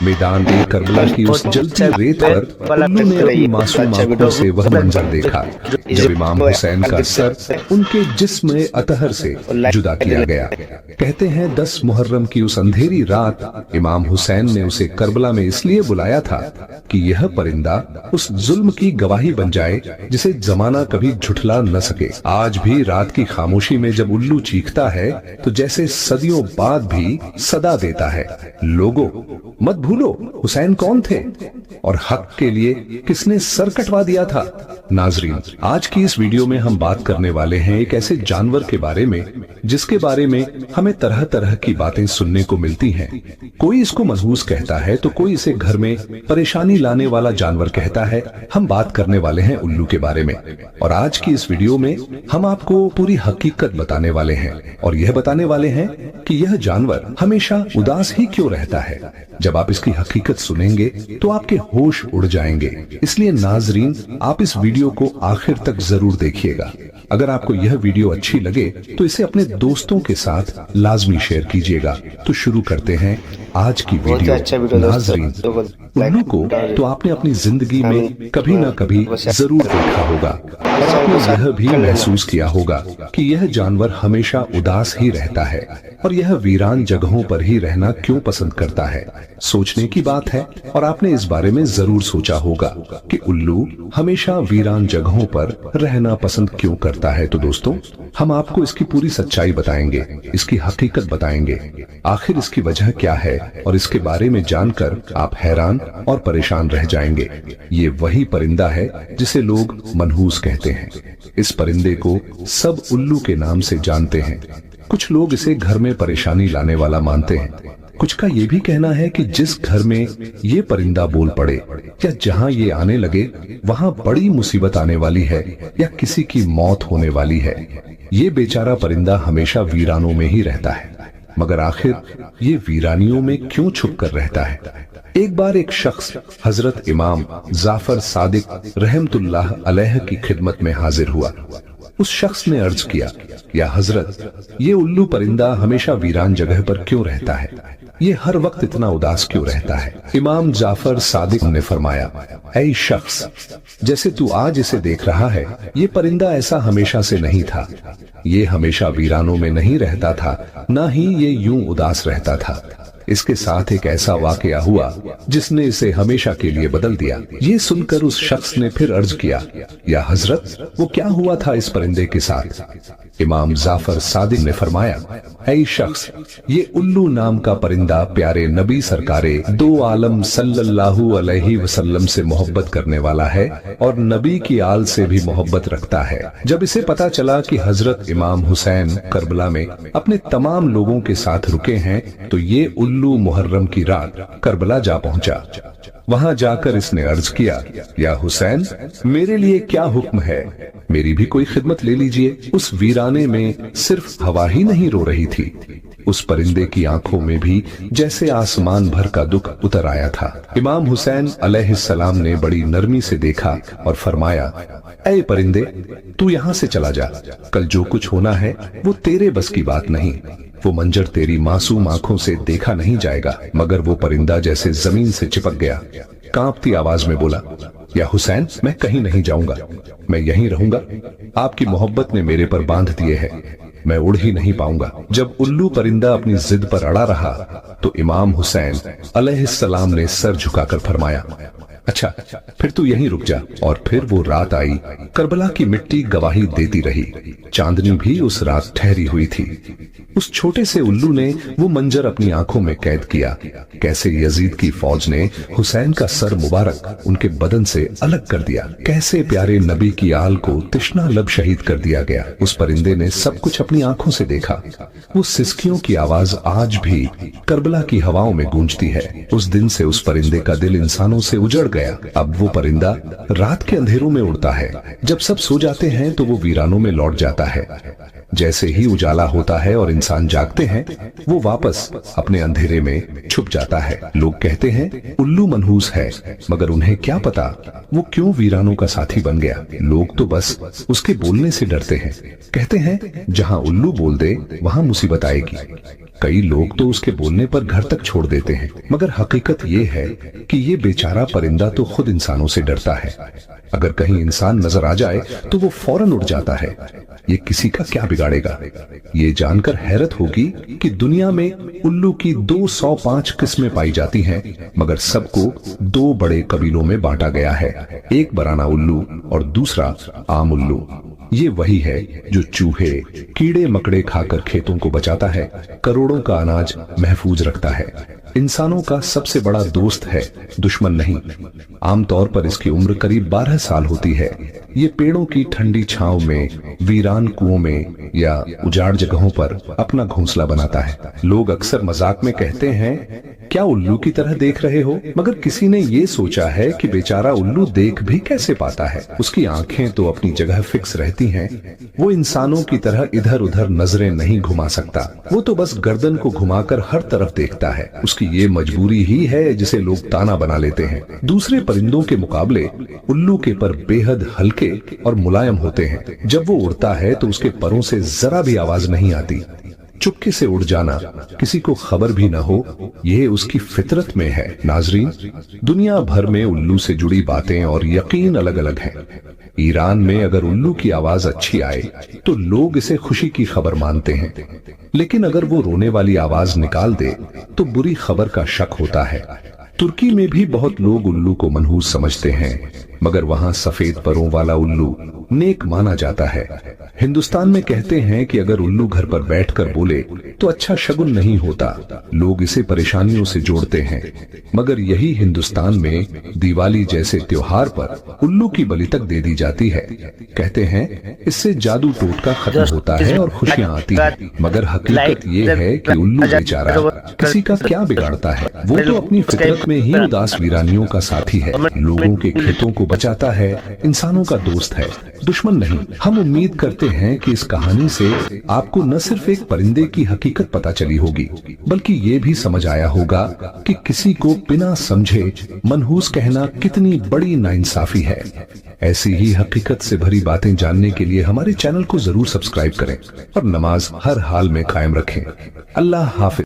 मैदान ए करबला की उस जलती रेत पर उल्लू ने अपनी मासूम आंखों से वह मंजर देखा जब इमाम हुसैन का सर उनके जिस्म अतहर से जुदा किया गया। कहते हैं 10 मुहर्रम की उस अंधेरी रात इमाम हुसैन ने उसे करबला में इसलिए बुलाया था कि यह परिंदा उस जुल्म की गवाही बन जाए जिसे जमाना कभी झुठला न सके। आज भी रात की खामोशी में जब उल्लू चीखता है तो जैसे सदियों बाद भी सदा देता है, लोगों मत भूलो हुसैन कौन थे और हक के लिए किसने सर कटवा दिया था। नाजरीन, आज की इस वीडियो में हम बात करने वाले हैं एक ऐसे जानवर के बारे में जिसके बारे में हमें तरह तरह की बातें सुनने को मिलती हैं। कोई इसको मनहूस कहता है तो कोई इसे घर में परेशानी लाने वाला जानवर कहता है। हम बात करने वाले हैं उल्लू के बारे में और आज की इस वीडियो में हम आपको पूरी हकीकत बताने वाले हैं और यह बताने वाले हैं कि यह जानवर हमेशा उदास ही क्यों रहता है। जब आप इसकी हकीकत सुनेंगे तो आपके होश उड़ जाएंगे। इसलिए नाजरीन, आप इस वीडियो को आखिर तक जरूर देखिएगा। अगर आपको यह वीडियो अच्छी लगे तो इसे अपने दोस्तों के साथ लाजमी शेयर कीजिएगा। तो शुरू करते हैं आज की वीडियो। नाजरीन, उल्लू को तो आपने अपनी जिंदगी में कभी ना कभी जरूर देखा होगा और आपने यह भी महसूस किया होगा कि यह जानवर हमेशा उदास ही रहता है और यह वीरान जगहों पर ही रहना क्यों पसंद करता है। सोचने की बात है और आपने इस बारे में जरूर सोचा होगा कि उल्लू हमेशा वीरान जगहों पर रहना पसंद क्यों करता है। तो दोस्तों, हम आपको इसकी पूरी सच्चाई बताएंगे, इसकी हकीकत बताएंगे, आखिर इसकी वजह क्या है और इसके बारे में जानकर आप हैरान और परेशान रह जाएंगे। ये वही परिंदा है जिसे लोग मनहूस कहते हैं। इस परिंदे को सब उल्लू के नाम से जानते हैं। कुछ लोग इसे घर में परेशानी लाने वाला मानते हैं। कुछ का ये भी कहना है कि जिस घर में ये परिंदा बोल पड़े या जहां ये आने लगे वहां बड़ी मुसीबत आने वाली है या किसी की मौत होने वाली है। ये बेचारा परिंदा हमेशा वीरानों में ही रहता है, मगर आखिर ये वीरानियों में क्यों छुप कर रहता है। एक बार एक शख्स हजरत इमाम जाफर सादिक रहमतुल्लाह अलैह की खिदमत में हाजिर हुआ। उस शख्स ने अर्ज किया, या हजरत, ये उल्लू परिंदा हमेशा वीरान जगह पर क्यों रहता है? ये हर वक्त इतना उदास क्यों रहता है? इमाम जाफर सादिक ने फरमाया, ऐ शख्स, जैसे तू आज इसे देख रहा है, ये परिंदा ऐसा हमेशा से नहीं था। ये हमेशा वीरानों में नहीं रहता था, ना ही ये यूं उदास रहता था। इसके साथ एक ऐसा वाकया हुआ जिसने इसे हमेशा के लिए बदल दिया। ये सुनकर उस शख्स ने फिर अर्ज किया, या हजरत, वो क्या हुआ था इस परिंदे के साथ? इमाम जाफर सादिक ने फरमाया, ऐ शख्स, ये उल्लू नाम का परिंदा प्यारे नबी सरकारे दो आलम सल्लल्लाहु अलैहि वसल्लम से मोहब्बत करने वाला है और नबी की आल से भी मोहब्बत रखता है। जब इसे पता चला कि हजरत इमाम हुसैन करबला में अपने तमाम लोगों के साथ रुके हैं तो ये उल्लू मुहर्रम की रात करबला जा पहुंचा। वहां जाकर इसने अर्ज किया, या हुसैन, मेरे लिए क्या हुक्म है? मेरी भी कोई खिदमत ले लीजिए। उस वीराने में सिर्फ हवा ही नहीं रो रही थी, उस परिंदे की आंखों में भी जैसे आसमान भर का दुख उतर आया था। इमाम हुसैन अलैहिस्सलाम ने बड़ी नरमी से देखा और फरमाया, ऐ परिंदे, तू यहाँ से चला जा। कल जो कुछ होना है वो तेरे बस की बात नहीं। वो मंजर तेरी मासूम आंखों से देखा नहीं जाएगा। मगर वो परिंदा जैसे जमीन से चिपक गया, कांपती आवाज में बोला, या हुसैन, मैं कहीं नहीं जाऊंगा, मैं यहीं रहूंगा। आपकी मोहब्बत ने मेरे पर बांध दिए है, मैं उड़ ही नहीं पाऊंगा। जब उल्लू परिंदा अपनी जिद पर अड़ा रहा तो इमाम हुसैन अलैहिस्सलाम ने सर झुकाकर फरमाया, अच्छा, फिर तू यहीं रुक जा। और फिर वो रात आई। करबला की मिट्टी गवाही देती रही। चांदनी भी उस रात ठहरी हुई थी। उस छोटे से उल्लू ने वो मंजर अपनी आंखों में कैद किया, कैसे यजीद की फौज ने हुसैन का सर मुबारक उनके बदन से अलग कर दिया, कैसे प्यारे नबी की आल को तिश्ना लब शहीद कर दिया गया। उस परिंदे ने सब कुछ अपनी आंखों से देखा। वो सिसकियों की आवाज आज भी करबला की हवाओं में गूंजती है। उस दिन से उस परिंदे का दिल इंसानों से उजड़ गया। अब वो परिंदा रात के अंधेरों में उड़ता है। जब सब सो जाते हैं तो वो वीरानों में लौट जाता है। जैसे ही उजाला होता है और इंसान जागते हैं, वो वापस अपने अंधेरे में छुप जाता है। लोग कहते हैं उल्लू मनहूस है, मगर उन्हें क्या पता वो क्यों वीरानों का साथी बन गया। लोग तो बस उसके बोलने से डरते हैं। कहते हैं जहां उल्लू बोल दे वहां मुसीबत आएगी। کئی لوگ تو اس کے بولنے پر گھر تک چھوڑ دیتے ہیں، مگر حقیقت یہ ہے کہ یہ بیچارہ پرندہ تو خود انسانوں سے ڈرتا ہے۔ اگر کہیں انسان نظر آ جائے تو وہ فوراً اڑ جاتا ہے۔ یہ کسی کا کیا بگاڑے گا؟ یہ جان کر حیرت ہوگی کہ دنیا میں الو کی 205 قسمیں پائی جاتی ہیں، مگر سب کو 2 بڑے قبیلوں میں بانٹا گیا ہے، ایک برانہ الو اور دوسرا عام الو۔ یہ وہی ہے جو چوہے، کیڑے مکڑے کھا کر کھیتوں کو بچاتا ہے، کروڑوں کا اناج محفوظ رکھتا ہے، انسانوں کا سب سے بڑا دوست ہے، دشمن نہیں۔ عام طور پر اس کی عمر قریب 12 سال ہوتی ہے۔ یہ پیڑوں کی ٹھنڈی چھاؤں میں، ویران کنووں میں یا اجاڑ جگہوں پر اپنا گھونسلہ بناتا ہے۔ لوگ اکثر مذاق میں کہتے ہیں، کیا الو کی طرح دیکھ رہے ہو؟ مگر کسی نے یہ سوچا ہے کہ بیچارہ الو دیکھ بھی کیسے پاتا ہے؟ اس کی آنکھیں تو اپنی جگہ فکس رہتی ہیں، وہ انسانوں کی طرح ادھر ادھر نظریں نہیں گھما سکتا، وہ تو بس گردن کو گھما کر ہر طرف دیکھتا ہے۔ اس کی یہ مجبوری ہی ہے جسے لوگ تانا بنا لیتے ہیں۔ دوسرے پرندوں کے مقابلے الو کے پر بے حد ہلکے اور ملائم ہوتے ہیں۔ جب وہ اڑتا ہے تو اس کے پروں سے ذرا بھی آواز نہیں آتی۔ چپکے سے اڑ جانا، کسی کو خبر بھی نہ ہو، یہ اس کی فطرت میں ہے۔ ناظرین، دنیا بھر میں الو سے جڑی باتیں اور یقین الگ الگ ہیں۔ ایران میں اگر الو کی آواز اچھی آئے تو لوگ اسے خوشی کی خبر مانتے ہیں، لیکن اگر وہ رونے والی آواز نکال دے تو بری خبر کا شک ہوتا ہے۔ ترکی میں بھی بہت لوگ الو کو منحوس سمجھتے ہیں، مگر وہاں سفید پروں والا الو نیک مانا جاتا ہے۔ ہندوستان میں کہتے ہیں کہ اگر الو گھر پر بیٹھ کر بولے تو اچھا شگن نہیں ہوتا، لوگ اسے پریشانیوں سے جوڑتے ہیں۔ مگر یہی ہندوستان میں دیوالی جیسے تیوہار پر الو کی بلی تک دے دی جاتی ہے۔ کہتے ہیں اس سے جادو ٹوٹکا ختم ہوتا ہے اور خوشیاں آتی ہیں، مگر حقیقت یہ ہے کہ الو بیچارہ کسی کا کیا بگاڑتا ہے، وہ تو اپنی فطرت میں ہی اداس ویرانیوں کا ساتھی ہے، لوگوں کے کھیتوں کو بچاتا ہے، انسانوں کا دوست ہے، دشمن نہیں۔ ہم امید کرتے ہیں کہ اس کہانی سے آپ کو نہ صرف ایک پرندے کی حقیقت پتہ چلی ہوگی، بلکہ یہ بھی سمجھ آیا ہوگا کہ کسی کو بنا سمجھے منحوس کہنا کتنی بڑی ناانصافی ہے۔ ایسی ہی حقیقت سے بھری باتیں جاننے کے لیے ہمارے چینل کو ضرور سبسکرائب کریں اور نماز ہر حال میں قائم رکھیں۔ اللہ حافظ۔